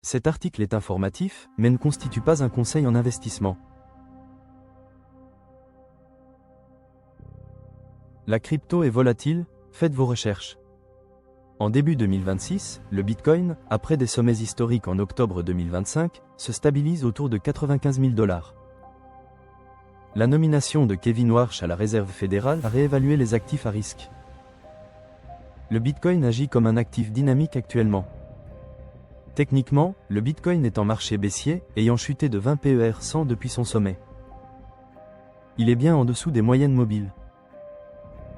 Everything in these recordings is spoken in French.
Cet article est informatif, mais ne constitue pas un conseil en investissement. La crypto est volatile, faites vos recherches. En début 2026, le Bitcoin, après des sommets historiques en octobre 2025, se stabilise autour de 95 000 $. La nomination de Kevin Warsh à la Réserve fédérale a réévalué les actifs à risque. Le Bitcoin agit comme un actif dynamique actuellement. Techniquement, le Bitcoin est en marché baissier, ayant chuté de 20 PER 100 depuis son sommet. Il est bien en dessous des moyennes mobiles.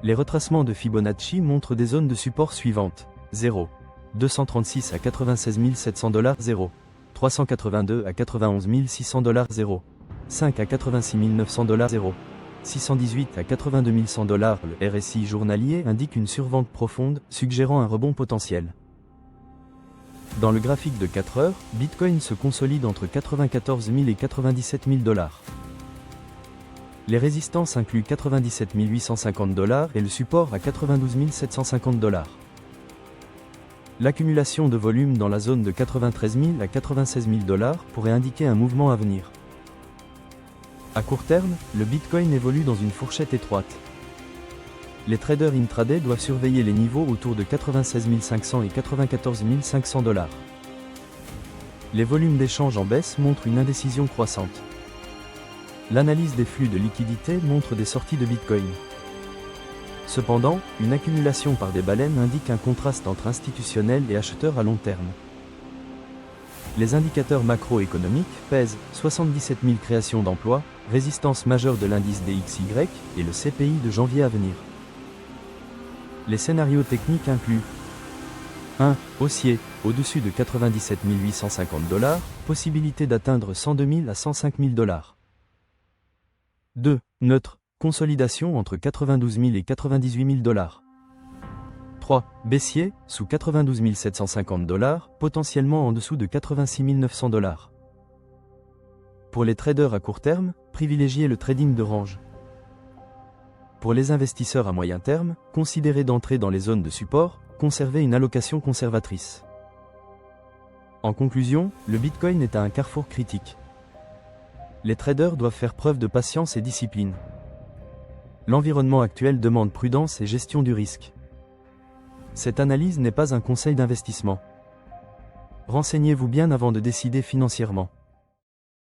Les retracements de Fibonacci montrent des zones de support suivantes. 0. 236 à 96 700 $, 0. 382 à 91 600 $, 0. 5 à 86 900 $, 0. 618 à 82 100 $. Le RSI journalier indique une survente profonde, suggérant un rebond potentiel. Dans le graphique de 4 heures, Bitcoin se consolide entre 94 000 et 97 000 $. Les résistances incluent 97 850 $ et le support à 92 750 $. L'accumulation de volume dans la zone de 93 000 à 96 000 $ pourrait indiquer un mouvement à venir. À court terme, le Bitcoin évolue dans une fourchette étroite. Les traders intraday doivent surveiller les niveaux autour de 96 500 et 94 500 $. Les volumes d'échange en baisse montrent une indécision croissante. L'analyse des flux de liquidités montre des sorties de Bitcoin. Cependant, une accumulation par des baleines indique un contraste entre institutionnels et acheteurs à long terme. Les indicateurs macroéconomiques pèsent 77 000 créations d'emplois, résistance majeure de l'indice DXY et le CPI de janvier à venir. Les scénarios techniques incluent 1. Haussier, au-dessus de 97 850 $, possibilité d'atteindre 102 000 à 105 000 $. 2. Neutre, consolidation entre 92 000 et 98 000 $. 3. Baissier, sous 92 750 $, potentiellement en dessous de 86 900 $. Pour les traders à court terme, privilégiez le trading de range. Pour les investisseurs à moyen terme, considérez d'entrer dans les zones de support, conservez une allocation conservatrice. En conclusion, le Bitcoin est à un carrefour critique. Les traders doivent faire preuve de patience et discipline. L'environnement actuel demande prudence et gestion du risque. Cette analyse n'est pas un conseil d'investissement. Renseignez-vous bien avant de décider financièrement.